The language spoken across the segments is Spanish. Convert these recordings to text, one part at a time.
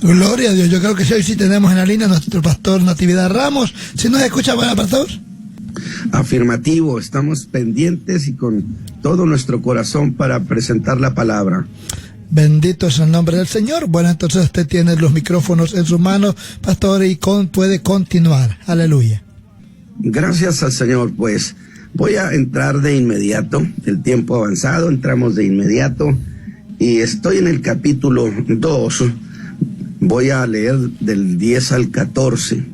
Gloria a Dios. Yo creo que hoy sí tenemos en la línea a nuestro pastor Natividad Ramos. ¿Sí nos escucha, buena pastor? Afirmativo, estamos pendientes y con todo nuestro corazón para presentar la palabra. Bendito es el nombre del Señor. Bueno, entonces usted tiene los micrófonos en sus manos, pastor, y puede continuar. Aleluya. Gracias al Señor, pues voy a entrar de inmediato, el tiempo avanzado, entramos de inmediato y estoy en el capítulo 2, voy a leer del 10 al 14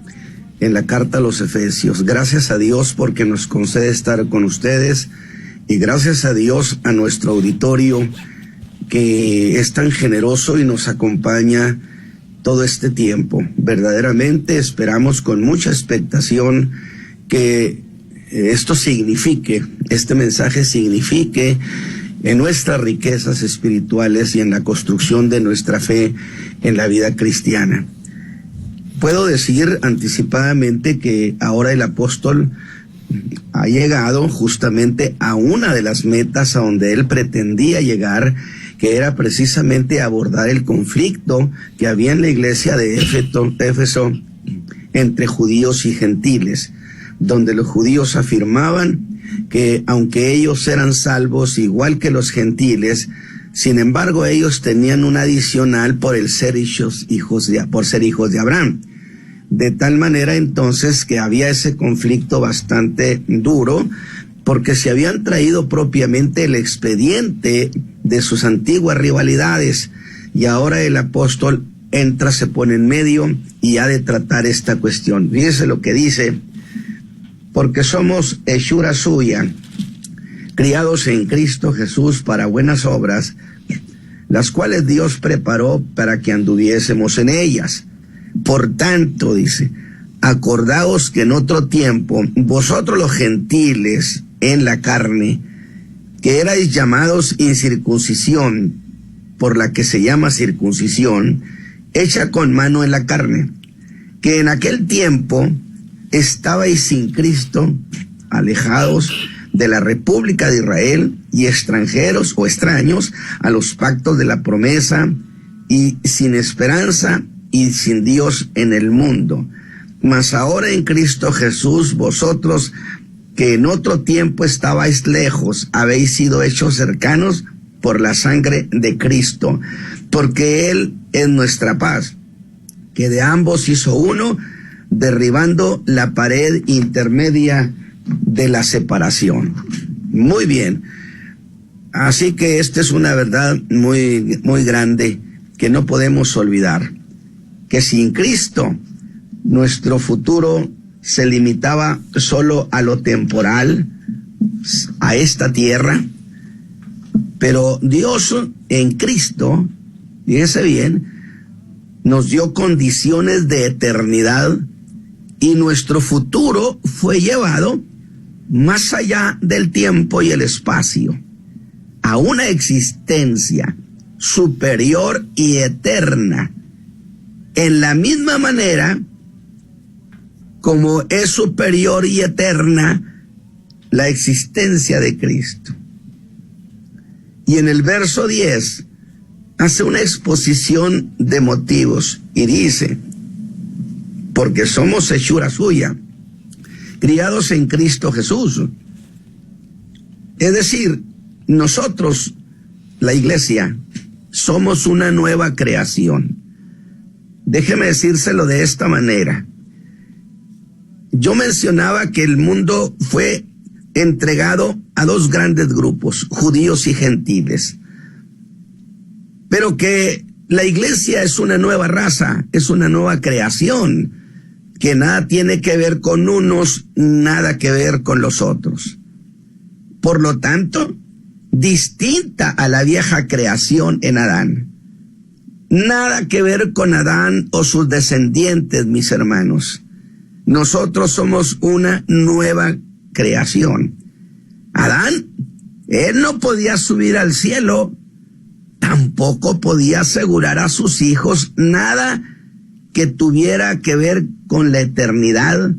en la carta a los Efesios. Gracias a Dios porque nos concede estar con ustedes y gracias a Dios a nuestro auditorio que es tan generoso y nos acompaña todo este tiempo. Verdaderamente esperamos con mucha expectación que esto signifique, este mensaje signifique en nuestras riquezas espirituales y en la construcción de nuestra fe en la vida cristiana. Puedo decir anticipadamente que ahora el apóstol ha llegado justamente a una de las metas a donde él pretendía llegar, que era precisamente abordar el conflicto que había en la iglesia de Éfeso entre judíos y gentiles, donde los judíos afirmaban que aunque ellos eran salvos igual que los gentiles, sin embargo ellos tenían un adicional por ser hijos de Abraham. De tal manera entonces que había ese conflicto bastante duro, porque se habían traído propiamente el expediente de sus antiguas rivalidades, y ahora el apóstol entra, se pone en medio y ha de tratar esta cuestión. Fíjese lo que dice: porque somos hechura suya, criados en Cristo Jesús para buenas obras, las cuales Dios preparó para que anduviésemos en ellas. Por tanto, dice, acordaos que en otro tiempo, vosotros los gentiles en la carne, que erais llamados incircuncisión, por la que se llama circuncisión, hecha con mano en la carne, que en aquel tiempo estabais sin Cristo, alejados de la República de Israel y extranjeros o extraños a los pactos de la promesa y sin esperanza y sin Dios en el mundo. Mas ahora en Cristo Jesús, vosotros que en otro tiempo estabais lejos, habéis sido hechos cercanos por la sangre de Cristo, porque Él es nuestra paz, que de ambos hizo uno, derribando la pared intermedia de la separación. Muy bien. Así que esta es una verdad muy, muy grande que no podemos olvidar, que sin Cristo nuestro futuro se limitaba solo a lo temporal, a esta tierra, pero Dios en Cristo, fíjese bien, nos dio condiciones de eternidad y nuestro futuro fue llevado más allá del tiempo y el espacio, a una existencia superior y eterna, en la misma manera como es superior y eterna la existencia de Cristo. Y en el verso 10 hace una exposición de motivos y dice: porque somos hechura suya, criados en Cristo Jesús. Es decir, nosotros, la iglesia, somos una nueva creación. Déjeme decírselo de esta manera. Yo mencionaba que el mundo fue entregado a dos grandes grupos, judíos y gentiles, pero que la iglesia es una nueva raza, es una nueva creación, que nada tiene que ver con unos, nada que ver con los otros. Por lo tanto, distinta a la vieja creación en Adán. Nada que ver con Adán o sus descendientes, mis hermanos. Nosotros somos una nueva creación. Adán, él no podía subir al cielo, tampoco podía asegurar a sus hijos nada que tuviera que ver con la eternidad,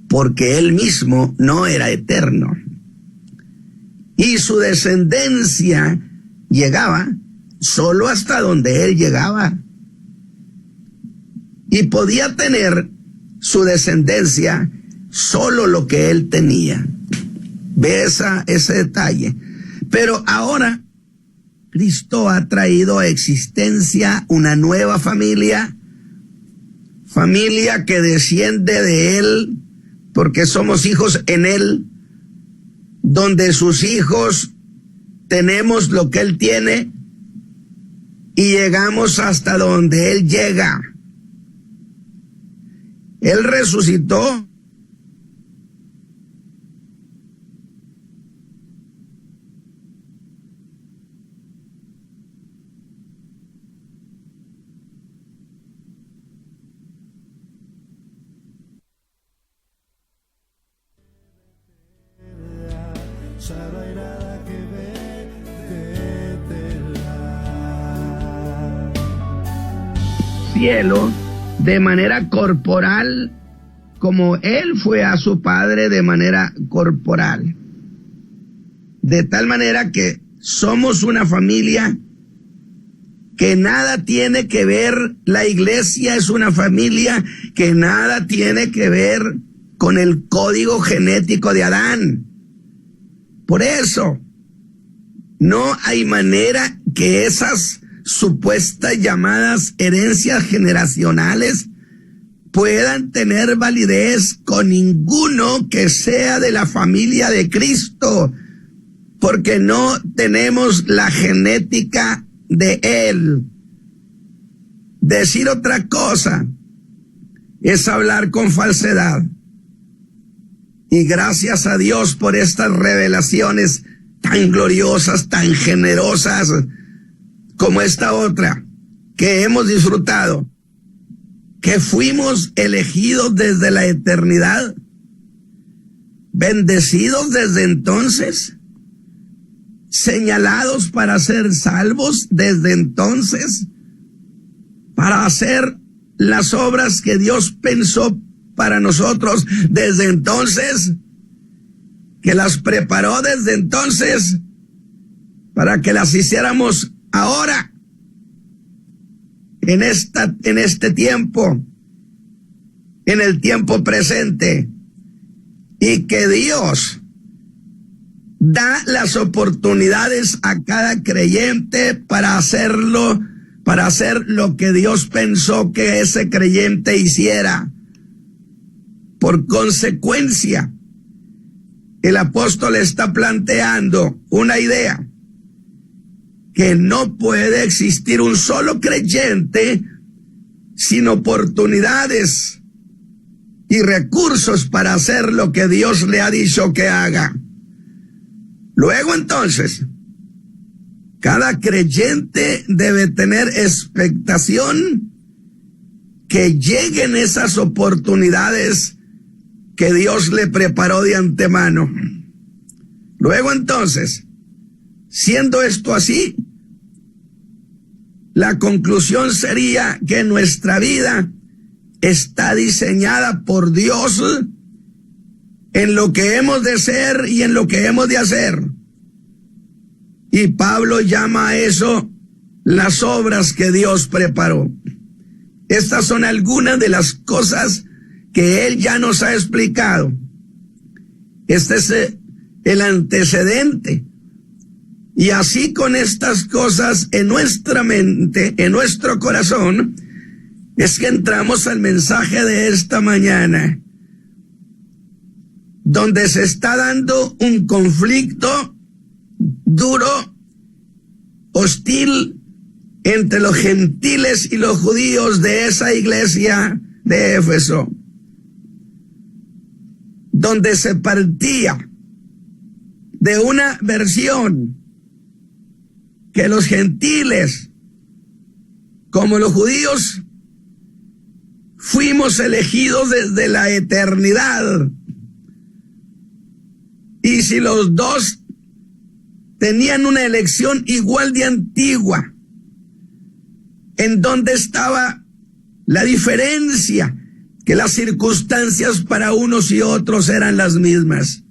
porque él mismo no era eterno. Y su descendencia llegaba solo hasta donde él llegaba. y podía tener su descendencia solo lo que él tenía. Ve ese detalle. Pero ahora Cristo ha traído a existencia una nueva familia que desciende de él, porque somos hijos en él, donde sus hijos tenemos lo que él tiene y llegamos hasta donde él llega. Él resucitó. Cielo de manera corporal, como él fue a su padre de manera corporal. De tal manera que somos una familia que nada tiene que ver, la iglesia es una familia que nada tiene que ver con el código genético de Adán. Por eso, no hay manera que esas supuestas llamadas herencias generacionales puedan tener validez con ninguno que sea de la familia de Cristo, porque no tenemos la genética de él. Decir otra cosa es hablar con falsedad. Y gracias a Dios por estas revelaciones tan gloriosas, tan generosas, como esta otra que hemos disfrutado, que fuimos elegidos desde la eternidad, bendecidos desde entonces, señalados para ser salvos desde entonces, para hacer las obras que Dios pensó para nosotros desde entonces, que las preparó desde entonces para que las hiciéramos ahora, en este tiempo, en el tiempo presente, y que Dios da las oportunidades a cada creyente para hacerlo, para hacer lo que Dios pensó que ese creyente hiciera. Por consecuencia, el apóstol está planteando una idea: que no puede existir un solo creyente sin oportunidades y recursos para hacer lo que Dios le ha dicho que haga. Luego entonces, cada creyente debe tener expectación que lleguen esas oportunidades que Dios le preparó de antemano. Luego entonces, siendo esto así, la conclusión sería que nuestra vida está diseñada por Dios en lo que hemos de ser y en lo que hemos de hacer. Y Pablo llama a eso las obras que Dios preparó. Estas son algunas de las cosas que él ya nos ha explicado. Este es el antecedente. Y así, con estas cosas en nuestra mente, en nuestro corazón, es que entramos al mensaje de esta mañana, donde se está dando un conflicto duro, hostil, entre los gentiles y los judíos de esa iglesia de Éfeso, donde se partía de una versión que los gentiles, como los judíos, fuimos elegidos desde la eternidad. Y si los dos tenían una elección igual de antigua, ¿en dónde estaba la diferencia? Que las circunstancias para unos y otros eran las mismas.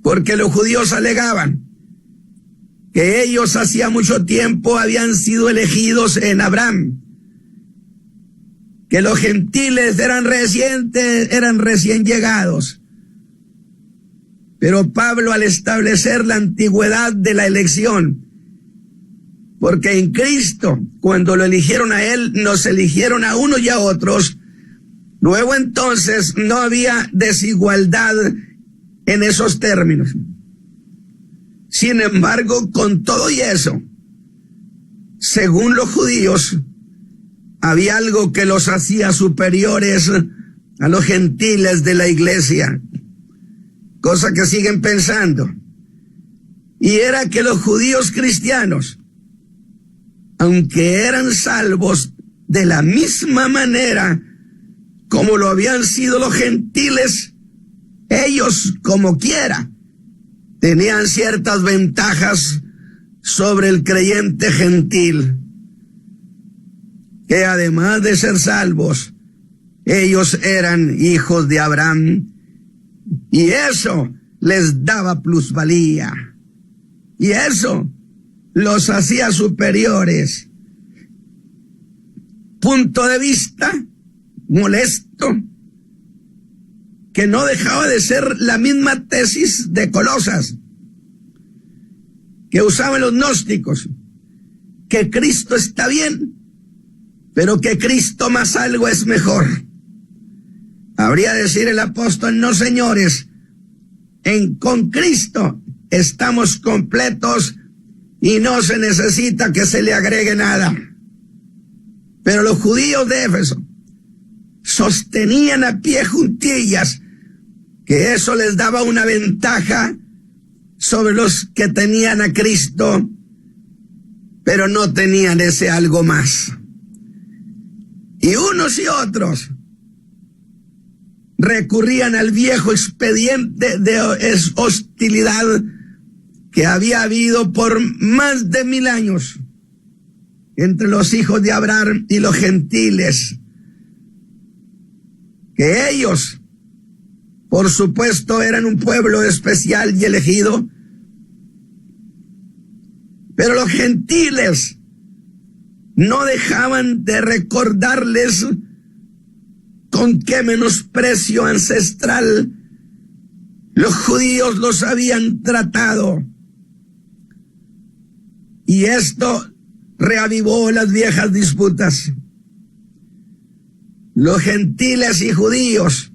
Porque los judíos alegaban que ellos hacía mucho tiempo habían sido elegidos en Abraham, que los gentiles eran recién llegados. Pero Pablo, al establecer la antigüedad de la elección, porque en Cristo, cuando lo eligieron a él, nos eligieron a unos y a otros, luego entonces no había desigualdad en esos términos. Sin embargo, con todo y eso, según los judíos, había algo que los hacía superiores a los gentiles de la iglesia, cosa que siguen pensando, y era que los judíos cristianos, aunque eran salvos de la misma manera como lo habían sido los gentiles, ellos, como quiera, tenían ciertas ventajas sobre el creyente gentil, que además de ser salvos, ellos eran hijos de Abraham, y eso les daba plusvalía, y eso los hacía superiores. Punto de vista molesto, que no dejaba de ser la misma tesis de Colosas que usaban los gnósticos, que Cristo está bien, pero que Cristo más algo es mejor. Habría de decir el apóstol: no, señores, con Cristo estamos completos y no se necesita que se le agregue nada. Pero los judíos de Éfeso sostenían a pie juntillas que eso les daba una ventaja sobre los que tenían a Cristo, pero no tenían ese algo más. Y unos y otros recurrían al viejo expediente de hostilidad que había habido por más de 1000 años entre los hijos de Abraham y los gentiles, que ellos, por supuesto, eran un pueblo especial y elegido, pero los gentiles no dejaban de recordarles con qué menosprecio ancestral los judíos los habían tratado. Y esto reavivó las viejas disputas. Los gentiles y judíos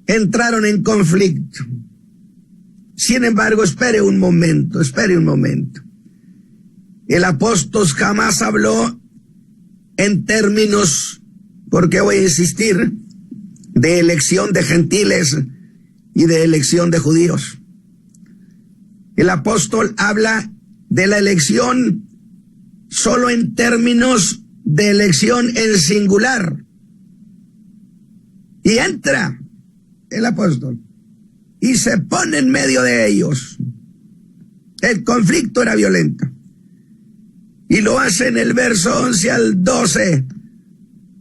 entraron en conflicto. Sin embargo, espere un momento. El apóstol jamás habló en términos, porque voy a insistir, de elección de gentiles y de elección de judíos. El apóstol habla de la elección solo en términos de elección en singular. Y entra el apóstol y se pone en medio de ellos. El conflicto era violento. Y lo hace en el verso 11 al 12,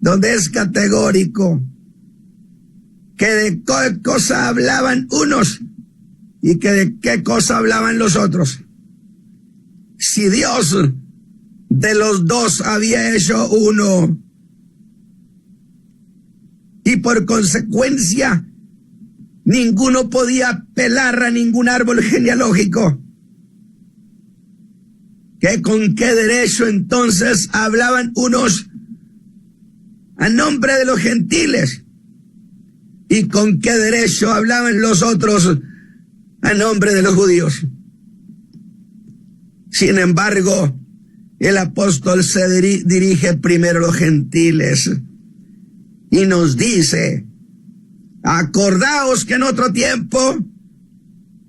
donde es categórico que de qué cosa hablaban unos y que de qué cosa hablaban los otros. Si Dios de los dos había hecho uno, y por consecuencia ninguno podía apelar a ningún árbol genealógico, ¿que con qué derecho entonces hablaban unos a nombre de los gentiles? ¿Y con qué derecho hablaban los otros a nombre de los judíos? Sin embargo, el apóstol se dirige primero a los gentiles y nos dice: acordaos que en otro tiempo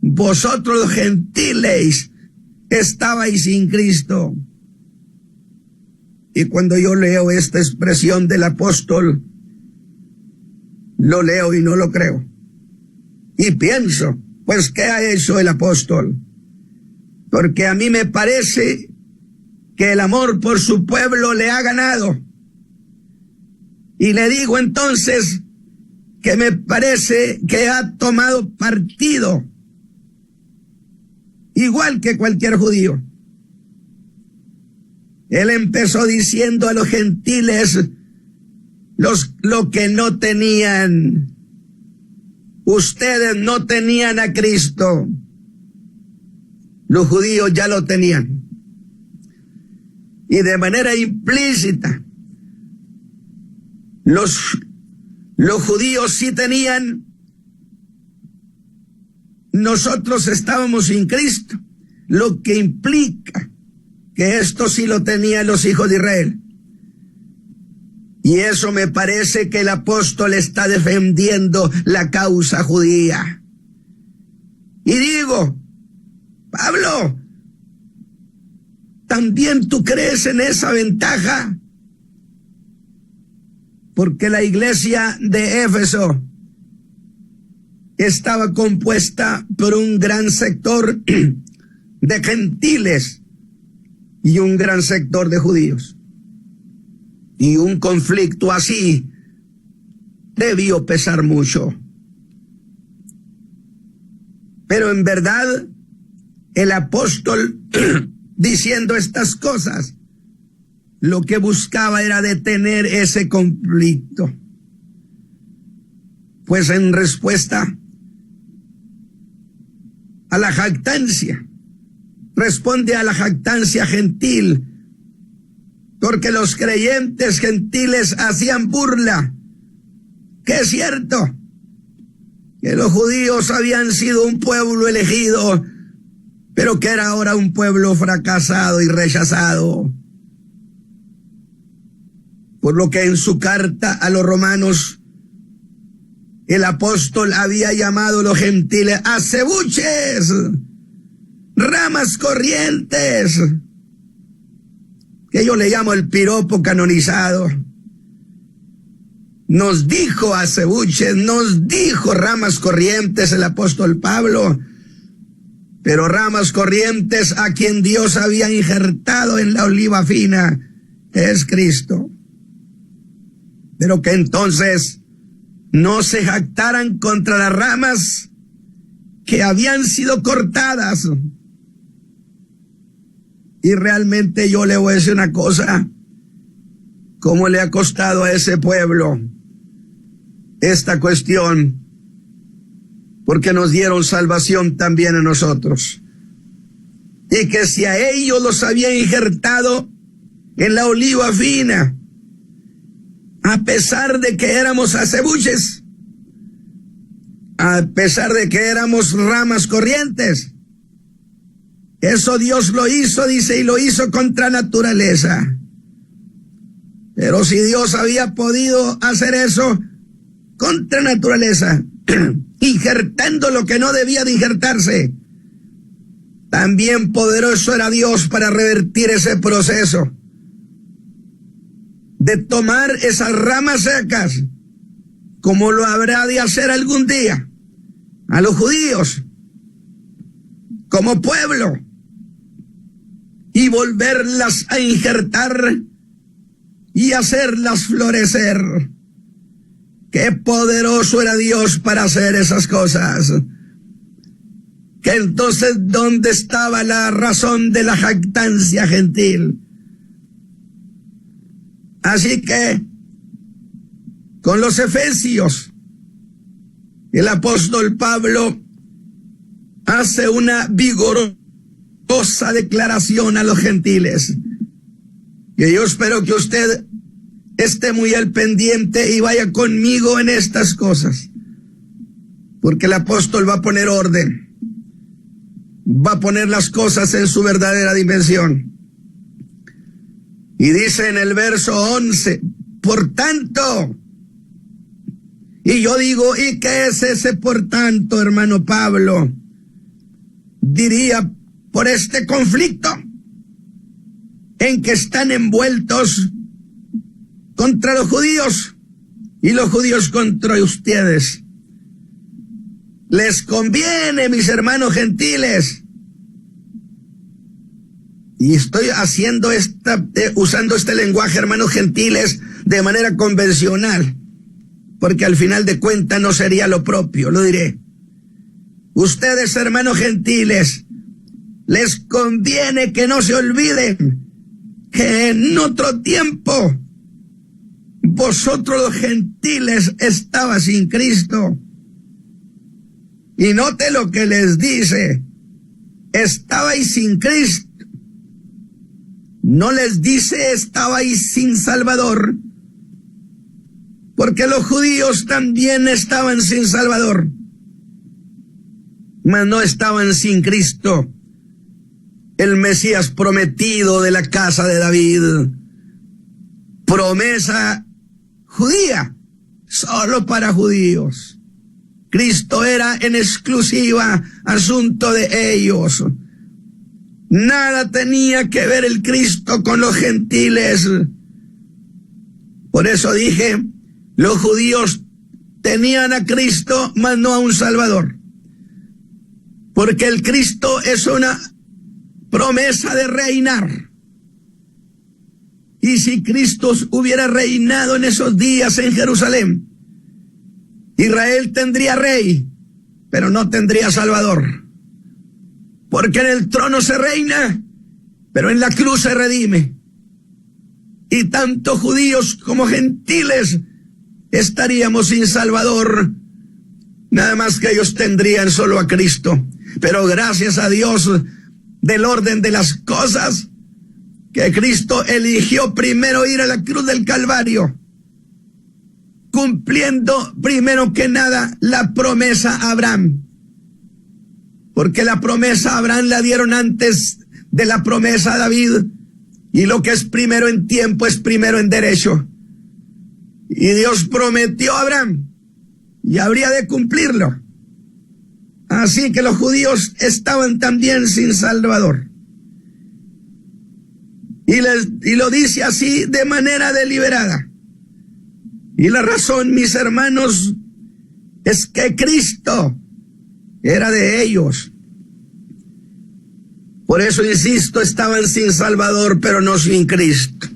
vosotros los gentiles estabais sin Cristo. Y cuando yo leo esta expresión del apóstol, lo leo y no lo creo. Y pienso, pues, ¿qué ha hecho el apóstol? Porque a mí me parece que el amor por su pueblo le ha ganado. Y le digo entonces que me parece que ha tomado partido, igual que cualquier judío. Él empezó diciendo a los gentiles: lo que no tenían. Ustedes no tenían a Cristo. Los judíos ya lo tenían. Y de manera implícita, los judíos sí tenían. Nosotros estábamos sin Cristo, lo que implica que esto sí lo tenían los hijos de Israel. Y eso me parece que el apóstol está defendiendo la causa judía. Y digo, Pablo, ¿también tú crees en esa ventaja? Porque la iglesia de Éfeso estaba compuesta por un gran sector de gentiles y un gran sector de judíos. Y un conflicto así debió pesar mucho. Pero en verdad, el apóstol, diciendo estas cosas, lo que buscaba era detener ese conflicto. Pues en respuesta a la jactancia, responde a la jactancia gentil, porque los creyentes gentiles hacían burla, que es cierto, que los judíos habían sido un pueblo elegido, pero que era ahora un pueblo fracasado y rechazado. Por lo que en su carta a los romanos, el apóstol había llamado a los gentiles acebuches, ramas corrientes, que yo le llamo el piropo canonizado. Nos dijo acebuches, nos dijo ramas corrientes el apóstol Pablo, pero ramas corrientes a quien Dios había injertado en la oliva fina es Cristo. Pero que entonces no se jactaran contra las ramas que habían sido cortadas. Y realmente yo le voy a decir una cosa, cómo le ha costado a ese pueblo esta cuestión, porque nos dieron salvación también a nosotros. Y que si a ellos los había injertado en la oliva fina, a pesar de que éramos acebuches, a pesar de que éramos ramas corrientes, eso Dios lo hizo, dice, y lo hizo contra naturaleza. Pero si Dios había podido hacer eso contra naturaleza, injertando lo que no debía de injertarse, también poderoso era Dios para revertir ese proceso de tomar esas ramas secas, como lo habrá de hacer algún día a los judíos como pueblo, y volverlas a injertar y hacerlas florecer. Qué poderoso era Dios para hacer esas cosas. Que entonces, ¿dónde estaba la razón de la jactancia gentil? Así que, con los efesios, el apóstol Pablo hace una vigorosa declaración a los gentiles. Y yo espero que usted esté muy al pendiente y vaya conmigo en estas cosas, porque el apóstol va a poner orden, va a poner las cosas en su verdadera dimensión. Y dice en el verso 11, por tanto, y yo digo, ¿y qué es ese por tanto, hermano Pablo? Diría, por este conflicto en que están envueltos contra los judíos y los judíos contra ustedes. Les conviene, mis hermanos gentiles, y estoy haciendo usando este lenguaje, hermanos gentiles, de manera convencional, porque al final de cuentas no sería lo propio, lo diré. Ustedes, hermanos gentiles, les conviene que no se olviden que en otro tiempo vosotros los gentiles estabais sin Cristo. Y note lo que les dice, estabais sin Cristo. No les dice estabais sin Salvador, porque los judíos también estaban sin Salvador, mas no estaban sin Cristo, el Mesías prometido de la casa de David, promesa judía, solo para judíos. Cristo era en exclusiva asunto de ellos. Nada tenía que ver el Cristo con los gentiles. Por eso dije, los judíos tenían a Cristo, mas no a un Salvador. Porque el Cristo es una promesa de reinar. Y si Cristo hubiera reinado en esos días en Jerusalén, Israel tendría rey, pero no tendría Salvador. Porque en el trono se reina, pero en la cruz se redime. Y tanto judíos como gentiles estaríamos sin Salvador. Nada más que ellos tendrían solo a Cristo. Pero gracias a Dios del orden de las cosas, que Cristo eligió primero ir a la cruz del Calvario, cumpliendo primero que nada la promesa a Abraham. Porque la promesa a Abraham la dieron antes de la promesa a David. Y lo que es primero en tiempo es primero en derecho. Y Dios prometió a Abraham y habría de cumplirlo. Así que los judíos estaban también sin Salvador. Y lo dice así de manera deliberada. Y la razón, mis hermanos, es que Cristo era de ellos. Por eso insisto, estaban sin Salvador, pero no sin Cristo.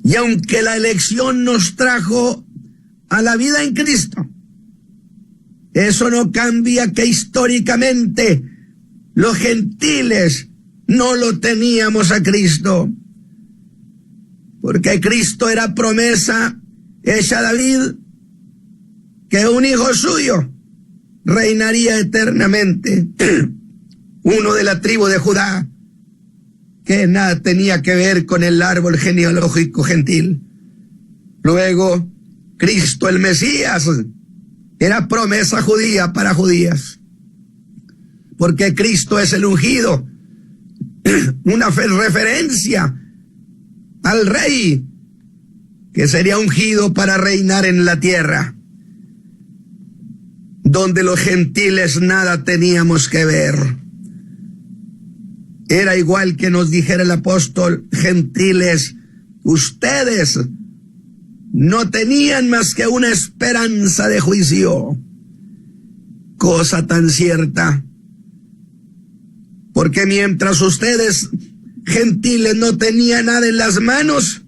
Y aunque la elección nos trajo a la vida en Cristo, eso no cambia que históricamente los gentiles no lo teníamos a Cristo. Porque Cristo era promesa hecha a David, que un hijo suyo reinaría eternamente. Uno de la tribu de Judá, que nada tenía que ver con el árbol genealógico gentil. Luego, Cristo el Mesías era promesa judía para judías, porque Cristo es el ungido, una referencia al rey que sería ungido para reinar en la tierra, donde los gentiles nada teníamos que ver. Era igual que nos dijera el apóstol, gentiles, ustedes no tenían más que una esperanza de juicio. Cosa tan cierta. Porque mientras ustedes, gentiles, no tenían nada en las manos,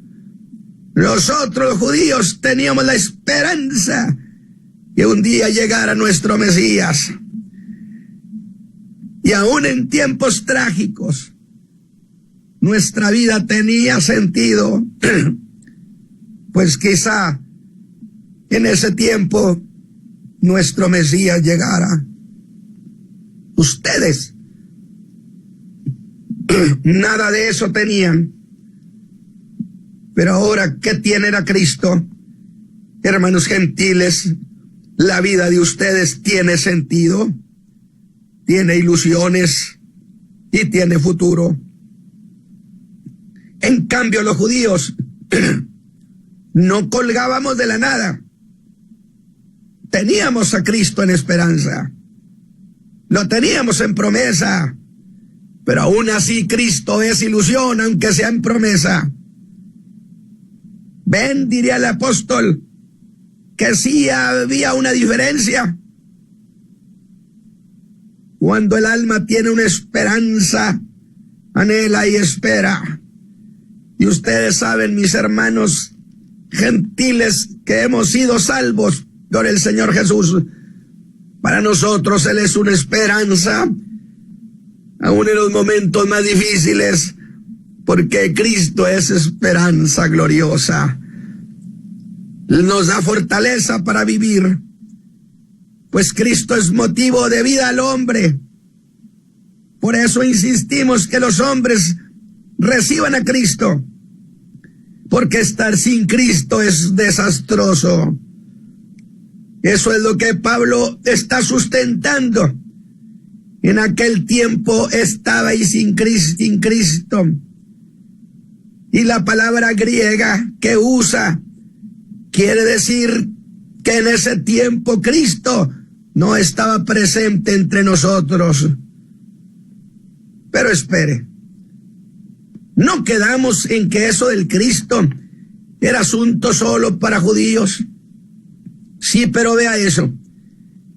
nosotros los judíos teníamos la esperanza que un día llegara nuestro Mesías. Y aún en tiempos trágicos, nuestra vida tenía sentido, pues quizá en ese tiempo nuestro Mesías llegara. Ustedes nada de eso tenían, pero ahora que tienen a Cristo, hermanos gentiles, la vida de ustedes tiene sentido, tiene ilusiones y tiene futuro. En cambio, los judíos no colgábamos de la nada. Teníamos a Cristo en esperanza. Lo teníamos en promesa. Pero aún así Cristo es ilusión, aunque sea en promesa. Ven, diría el apóstol, que sí había una diferencia. Cuando el alma tiene una esperanza, anhela y espera. Y ustedes saben, mis hermanos gentiles, que hemos sido salvos por el Señor Jesús. Para nosotros Él es una esperanza, aún en los momentos más difíciles, porque Cristo es esperanza gloriosa. nos da fortaleza para vivir, pues Cristo es motivo de vida al hombre. Por eso insistimos que los hombres reciban a Cristo, porque estar sin Cristo es desastroso. Eso es lo que Pablo está sustentando. En aquel tiempo estabais sin Cristo. Y la palabra griega que usa quiere decir que en ese tiempo Cristo no estaba presente entre nosotros. Pero espere, no quedamos en que eso del Cristo era asunto solo para judíos. Sí, pero vea eso.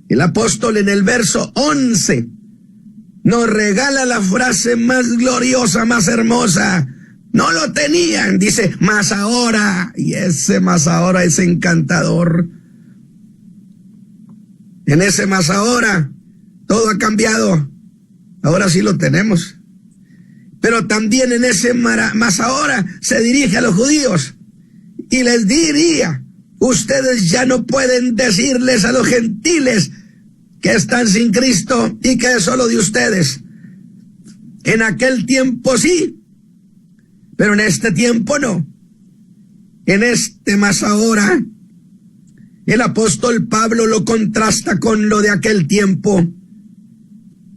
El apóstol en el verso 11 nos regala la frase más gloriosa, más hermosa. No lo tenían, dice, mas ahora. Y ese mas ahora es encantador. En ese mas ahora todo ha cambiado. Ahora sí lo tenemos. Pero también en ese mas ahora se dirige a los judíos y les diría: ustedes ya no pueden decirles a los gentiles que están sin Cristo y que es solo de ustedes. En aquel tiempo sí, pero en este tiempo no. En este mas ahora, el apóstol Pablo lo contrasta con lo de aquel tiempo.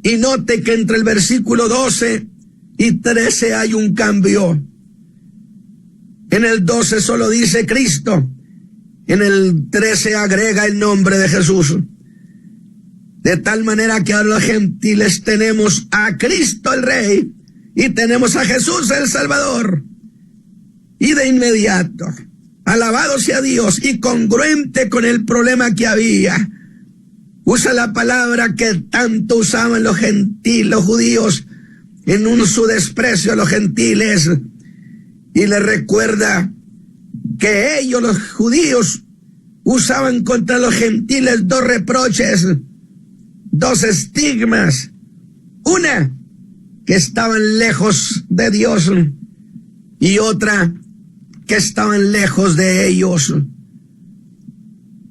Y note que entre el versículo 12 y 13 hay un cambio. En el 12 solo dice Cristo. En el 13 agrega el nombre de Jesús. De tal manera que ahora los gentiles tenemos a Cristo el Rey y tenemos a Jesús el Salvador. Y de inmediato, alabado sea Dios, y congruente con el problema que había, usa la palabra que tanto usaban los judíos en su desprecio a los gentiles, y les recuerda que ellos, los judíos, usaban contra los gentiles dos reproches, dos estigmas. Una, que estaban lejos de Dios, y otra, que estaban lejos de ellos,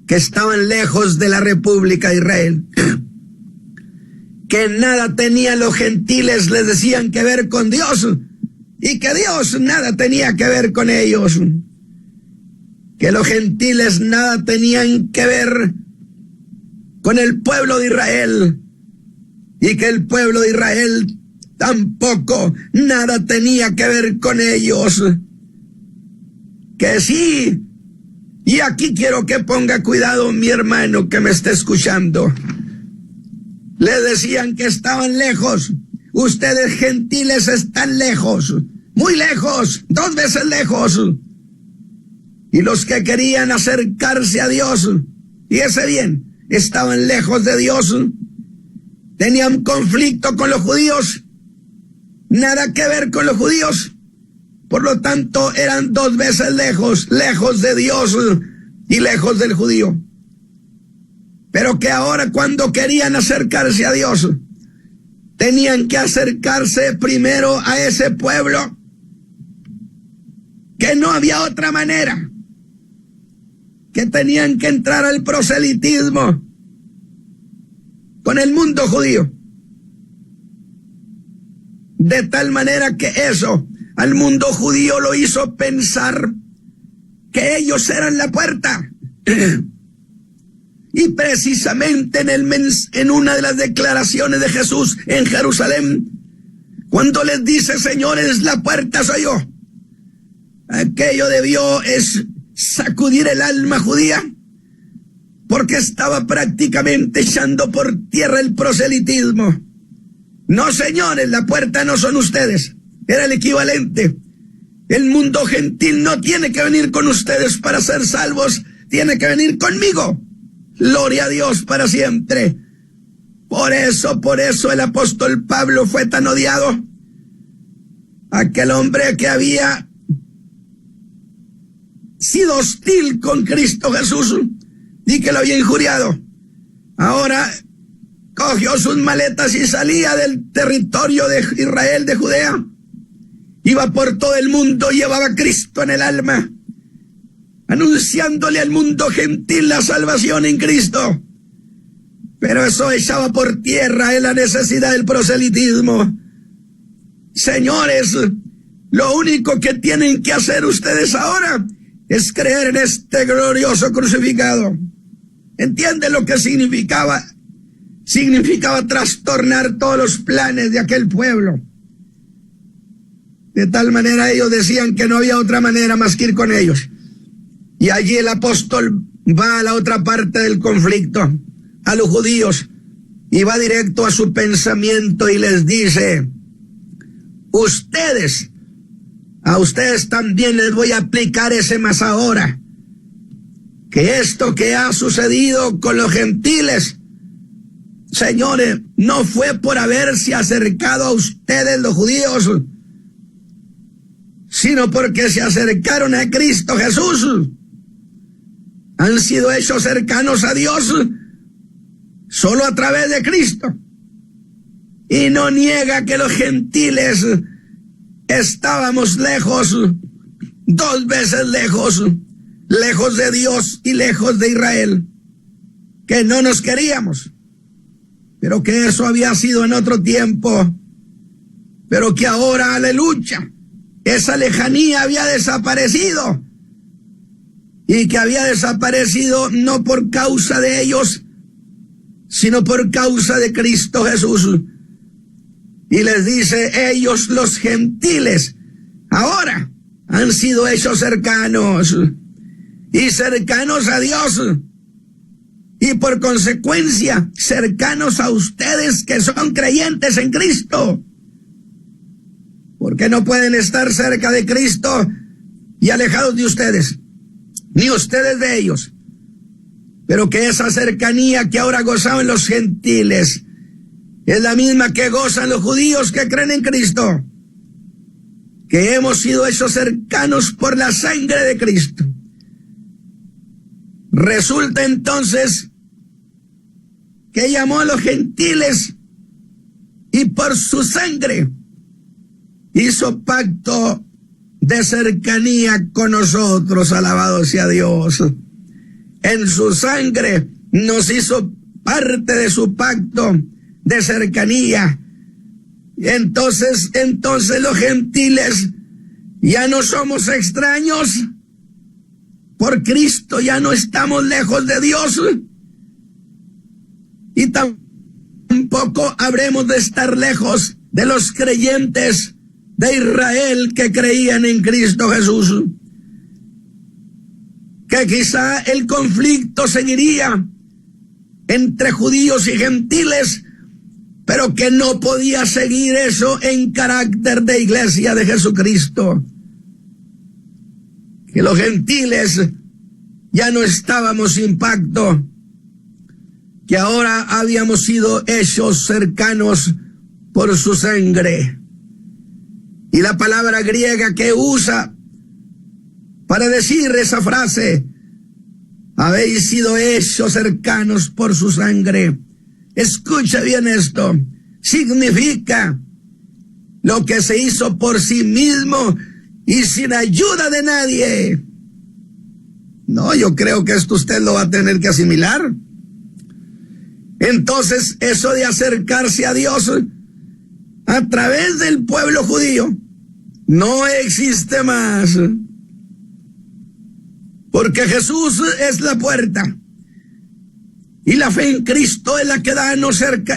que estaban lejos de la República de Israel, que nada tenían los gentiles, les decían, que ver con Dios, y que Dios nada tenía que ver con ellos, que los gentiles nada tenían que ver con el pueblo de Israel, y que el pueblo de Israel tampoco nada tenía que ver con ellos. Que sí, y aquí quiero que ponga cuidado mi hermano que me está escuchando. Le decían que estaban lejos. Ustedes gentiles están lejos, muy lejos, 2 veces lejos. Y los que querían acercarse a Dios, fíjese bien, estaban lejos de Dios. Tenían conflicto con los judíos, nada que ver con los judíos. Por lo tanto, eran 2 veces lejos, lejos de Dios y lejos del judío. Pero que ahora, cuando querían acercarse a Dios, tenían que acercarse primero a ese pueblo, que no había otra manera, que tenían que entrar al proselitismo con el mundo judío. De tal manera que eso al mundo judío lo hizo pensar que ellos eran la puerta. Y precisamente en una de las declaraciones de Jesús en Jerusalén, cuando les dice: señores, la puerta soy yo, aquello debió sacudir el alma judía, porque estaba prácticamente echando por tierra el proselitismo. No, señores, la puerta no son ustedes. Era el equivalente. El mundo gentil no tiene que venir con ustedes para ser salvos, tiene que venir conmigo. Gloria a Dios para siempre. Por eso el apóstol Pablo fue tan odiado. Aquel hombre que había sido hostil con Cristo Jesús y que lo había injuriado, ahora cogió sus maletas y salía del territorio de Israel, de Judea. Iba por todo el mundo, llevaba a Cristo en el alma. anunciándole al mundo gentil la salvación en Cristo. Pero eso echaba por tierra en la necesidad del proselitismo. Señores, lo único que tienen que hacer ustedes ahora es creer en este glorioso crucificado. ¿Entienden lo que significaba? Significaba trastornar todos los planes de aquel pueblo. De tal manera ellos decían que no había otra manera más que ir con ellos. Y allí el apóstol va a la otra parte del conflicto, a los judíos, y va directo a su pensamiento y les dice: a ustedes también les voy a aplicar ese más ahora, que esto que ha sucedido con los gentiles, señores, no fue por haberse acercado a ustedes los judíos, sino porque se acercaron a Cristo Jesús. Han sido hechos cercanos a Dios solo a través de Cristo. Y no niega que los gentiles estábamos lejos, 2 veces lejos, lejos de Dios y lejos de Israel, que no nos queríamos, pero que eso había sido en otro tiempo, pero que ahora, aleluya, esa lejanía había desaparecido, y que había desaparecido no por causa de ellos, sino por causa de Cristo Jesús. Y les dice: ellos, los gentiles, ahora han sido hechos cercanos, y cercanos a Dios, y por consecuencia cercanos a ustedes que son creyentes en Cristo. Porque no pueden estar cerca de Cristo y alejados de ustedes, ni ustedes de ellos. Pero que esa cercanía que ahora gozaban los gentiles es la misma que gozan los judíos que creen en Cristo, que hemos sido hechos cercanos por la sangre de Cristo. Resulta entonces que llamó a los gentiles y por su sangre hizo pacto de cercanía con nosotros. Alabado sea Dios. En su sangre nos hizo parte de su pacto de cercanía. Entonces los gentiles ya no somos extraños. Por Cristo ya no estamos lejos de Dios. Y tampoco habremos de estar lejos de los creyentes de Israel que creían en Cristo Jesús. Que quizá el conflicto seguiría entre judíos y gentiles, pero que no podía seguir eso en carácter de iglesia de Jesucristo. Que los gentiles ya no estábamos sin pacto, que ahora habíamos sido hechos cercanos por su sangre. Y la palabra griega que usa para decir esa frase, habéis sido hechos cercanos por su sangre, escucha bien esto, significa lo que se hizo por sí mismo y sin ayuda de nadie. No, yo creo que esto usted lo va a tener que asimilar. Entonces, eso de acercarse a Dios a través del pueblo judío no existe más. Porque Jesús es la puerta. Y la fe en Cristo es la que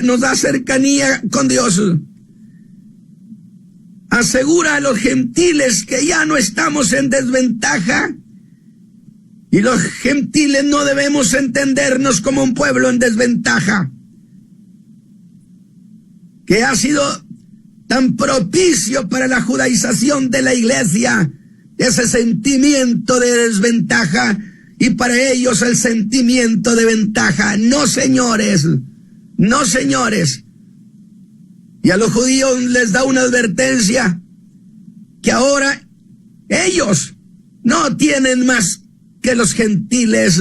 nos da cercanía con Dios. Asegura a los gentiles que ya no estamos en desventaja. Y los gentiles no debemos entendernos como un pueblo en desventaja, que ha sido tan propicio para la judaización de la iglesia, ese sentimiento de desventaja, y para ellos el sentimiento de ventaja. No, señores, no, señores. Y a los judíos les da una advertencia, que ahora ellos no tienen más que los gentiles,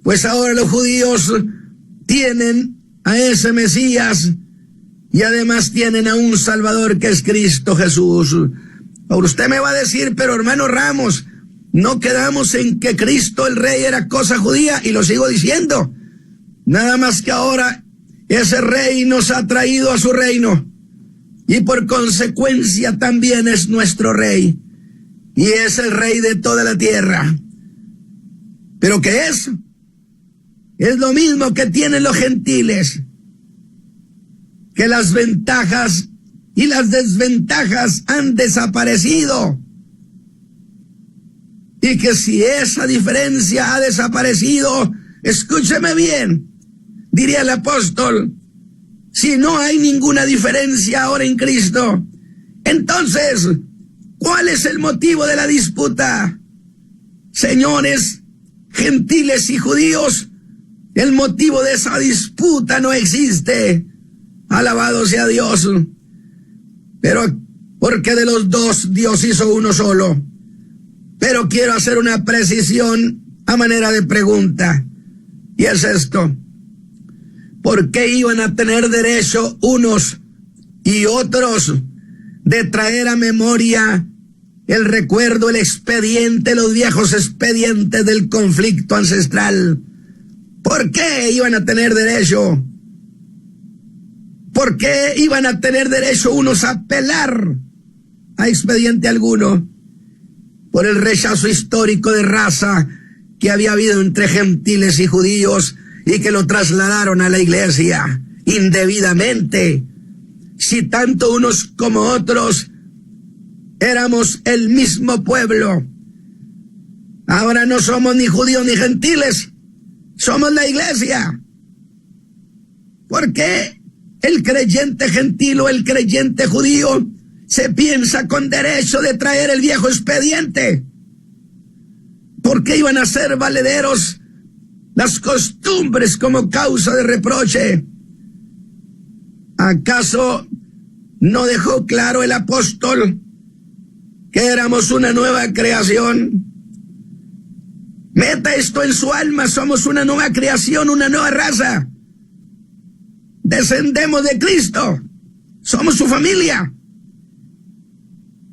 pues ahora los judíos tienen a ese Mesías y además tienen a un Salvador que es Cristo Jesús. Ahora usted me va a decir: pero hermano Ramos, no quedamos en que Cristo el Rey era cosa judía, y lo sigo diciendo. Nada más que ahora ese Rey nos ha traído a su reino, y por consecuencia también es nuestro Rey, y es el Rey de toda la tierra. ¿Pero qué es? Es lo mismo que tienen los gentiles, que las ventajas y las desventajas han desaparecido, y que si esa diferencia ha desaparecido, escúcheme bien, diría el apóstol, si no hay ninguna diferencia ahora en Cristo, entonces, ¿cuál es el motivo de la disputa? Señores, gentiles y judíos, el motivo de esa disputa no existe. Alabado sea Dios. Pero, porque de los dos Dios hizo uno solo. Pero quiero hacer una precisión a manera de pregunta. Y es esto. ¿Por qué iban a tener derecho unos y otros de traer a memoria el recuerdo, el expediente, los viejos expedientes del conflicto ancestral? ¿Por qué iban a tener derecho? ¿Por qué iban a tener derecho unos a apelar a expediente alguno? Por el rechazo histórico de raza que había habido entre gentiles y judíos, y que lo trasladaron a la iglesia indebidamente. Si tanto unos como otros éramos el mismo pueblo, ahora no somos ni judíos ni gentiles, somos la iglesia. ¿Por qué el creyente gentil o el creyente judío se piensa con derecho de traer el viejo expediente? ¿Por qué iban a ser valederos las costumbres como causa de reproche? ¿Acaso no dejó claro el apóstol que éramos una nueva creación? Meta esto en su alma, somos una nueva creación, una nueva raza. Descendemos de Cristo, somos su familia.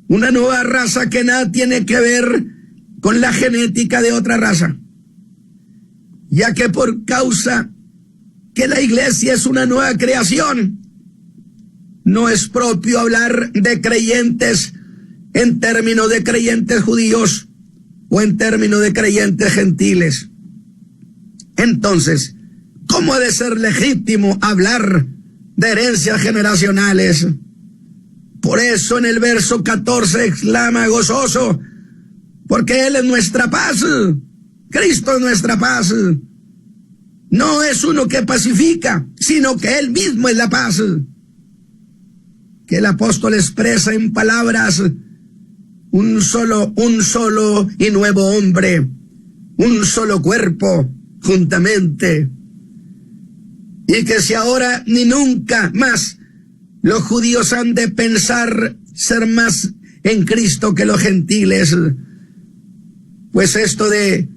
Una nueva raza que nada tiene que ver con la genética de otra raza, ya que por causa que la iglesia es una nueva creación, no es propio hablar de creyentes en términos de creyentes judíos o en términos de creyentes gentiles. Entonces, ¿cómo ha de ser legítimo hablar de herencias generacionales? Por eso en el verso 14 exclama gozoso, porque Él es nuestra paz. Cristo es nuestra paz. No es uno que pacifica, sino que Él mismo es la paz. Que el apóstol expresa en palabras un solo y nuevo hombre, un solo cuerpo, juntamente. Y que si ahora ni nunca más los judíos han de pensar ser más en Cristo que los gentiles, pues esto de,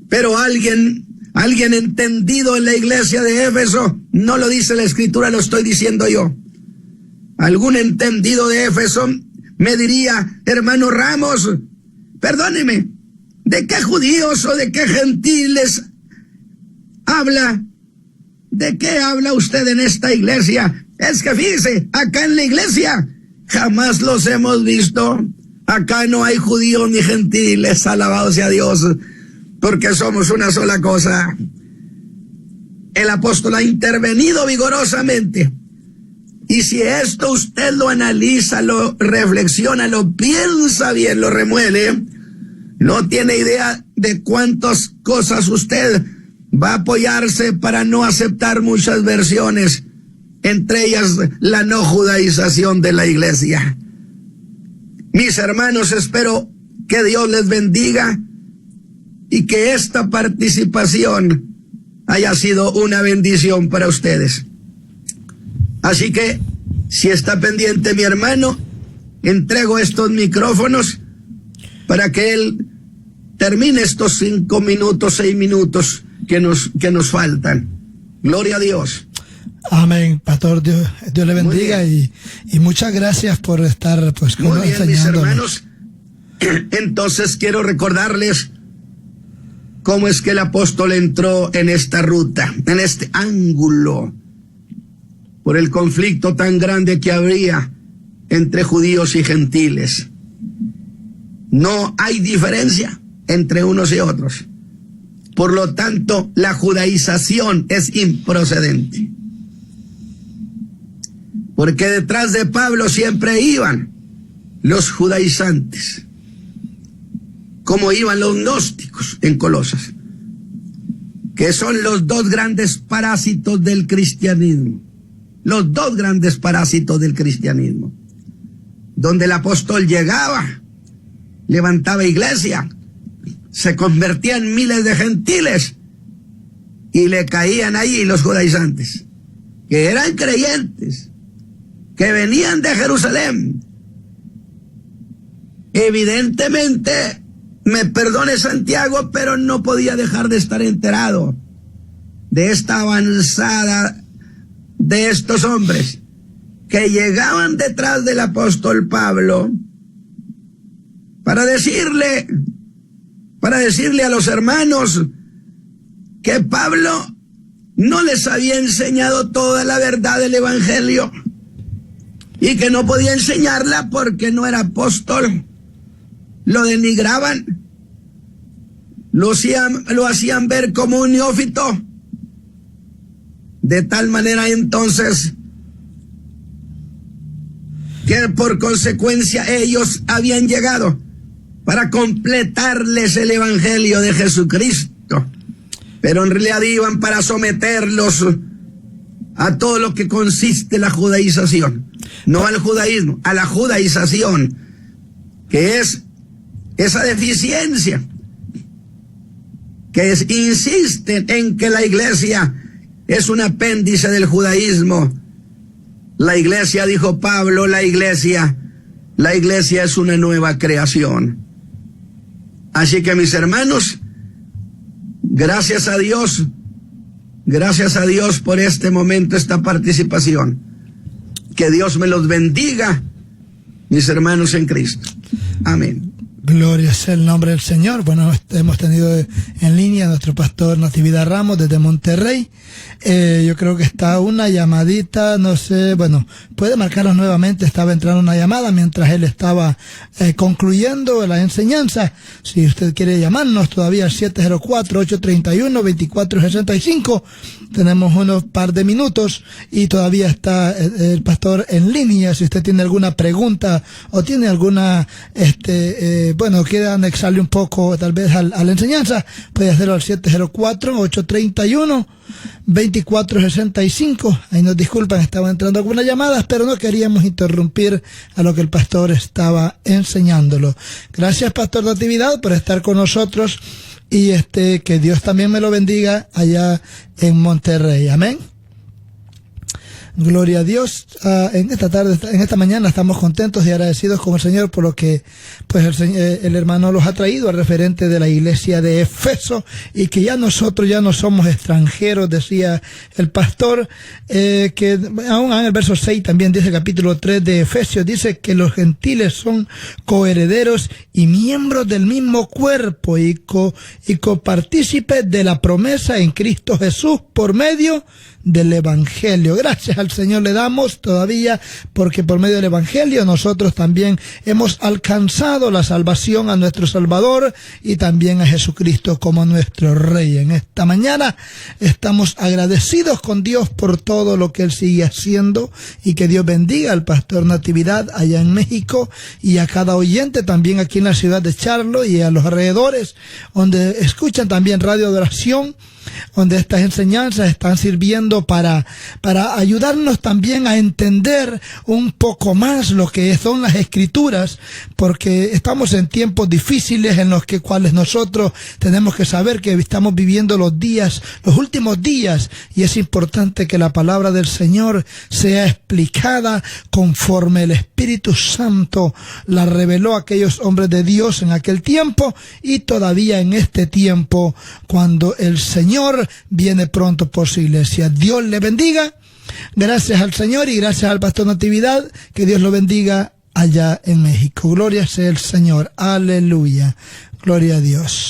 pero alguien entendido en la iglesia de Éfeso, no lo dice la Escritura, lo estoy diciendo yo. Algún entendido de Éfeso me diría, hermano Ramos, perdóneme, ¿de qué judíos o de qué gentiles habla? ¿De qué habla usted en esta iglesia? Es que fíjese, acá en la iglesia jamás los hemos visto. Acá no hay judíos ni gentiles, alabado sea Dios, porque somos una sola cosa. El apóstol ha intervenido vigorosamente. Y si esto usted lo analiza, lo reflexiona, lo piensa bien, lo remueve, no tiene idea de cuántas cosas usted va a apoyarse para no aceptar muchas versiones, entre ellas la no judaización de la iglesia. Mis hermanos, espero que Dios les bendiga y que esta participación haya sido una bendición para ustedes. Así que, si está pendiente mi hermano, entrego estos micrófonos para que él termine estos 5 minutos, 6 minutos que nos faltan. Gloria a Dios. Amén, pastor, Dios le bendiga y muchas gracias por estar pues muy bien, mis hermanos. Entonces quiero recordarles cómo es que el apóstol entró en esta ruta, en este ángulo, por el conflicto tan grande que habría entre judíos y gentiles. No hay diferencia entre unos y otros. Por lo tanto, la judaización es improcedente. Porque detrás de Pablo siempre iban los judaizantes, como iban los gnósticos en Colosas, que son los dos grandes parásitos del cristianismo. Los dos grandes parásitos del cristianismo. Donde el apóstol llegaba, levantaba iglesia, se convertían miles de gentiles y le caían ahí los judaizantes, que eran creyentes, que venían de Jerusalén. Evidentemente, me perdone Santiago, pero no podía dejar de estar enterado de esta avanzada de estos hombres que llegaban detrás del apóstol Pablo para decirle a los hermanos que Pablo no les había enseñado toda la verdad del evangelio y que no podía enseñarla porque no era apóstol. Lo denigraban, lo hacían ver como un neófito. De tal manera entonces que por consecuencia ellos habían llegado para completarles el evangelio de Jesucristo, pero en realidad iban para someterlos a todo lo que consiste la judaización, no al judaísmo, a la judaización, que es esa deficiencia que insisten en que la iglesia es un apéndice del judaísmo. La iglesia, dijo Pablo, la iglesia es una nueva creación. Así que, mis hermanos, gracias a Dios por este momento, esta participación. Que Dios me los bendiga, mis hermanos en Cristo. Amén. Gloria sea el nombre del Señor. Bueno, hemos tenido en línea a nuestro pastor Natividad Ramos desde Monterrey. Yo creo que está una llamadita, no sé, bueno, puede marcarnos nuevamente. Estaba entrando una llamada mientras él estaba concluyendo la enseñanza. Si usted quiere llamarnos todavía al 704-831-2465, tenemos unos par de minutos y todavía está el pastor en línea. Si usted tiene alguna pregunta o tiene alguna, bueno, quiere anexarle un poco tal vez a la enseñanza, puede hacerlo al 704-831-2465. Ahí nos disculpan, estaban entrando algunas llamadas, pero no queríamos interrumpir a lo que el pastor estaba enseñándolo. Gracias, pastor Natividad, por estar con nosotros y que Dios también me lo bendiga allá en Monterrey. Amén. Gloria a Dios. En esta mañana estamos contentos y agradecidos con el Señor por lo que pues el hermano los ha traído al referente de la iglesia de Efeso, y que nosotros ya no somos extranjeros, decía el pastor, que aún en el verso 6 también dice, capítulo 3 de Efesios, dice que los gentiles son coherederos y miembros del mismo cuerpo y copartícipes de la promesa en Cristo Jesús por medio del Evangelio. Gracias al Señor le damos todavía, porque por medio del Evangelio nosotros también hemos alcanzado la salvación a nuestro Salvador y también a Jesucristo como nuestro Rey. En esta mañana estamos agradecidos con Dios por todo lo que Él sigue haciendo, y que Dios bendiga al pastor Natividad allá en México y a cada oyente también aquí en la ciudad de Charlotte y a los alrededores, donde escuchan también Radio de Oración, donde estas enseñanzas están sirviendo para ayudarnos también a entender un poco más lo que son las Escrituras, porque estamos en tiempos difíciles en los cuales nosotros tenemos que saber que estamos viviendo los últimos días, y es importante que la palabra del Señor sea explicada conforme el Espíritu Santo la reveló a aquellos hombres de Dios en aquel tiempo y todavía en este tiempo, cuando el Señor viene pronto por su iglesia. Dios le bendiga. Gracias al Señor y gracias al pastor Natividad. Que Dios lo bendiga allá en México. Gloria sea el Señor. Aleluya. Gloria a Dios.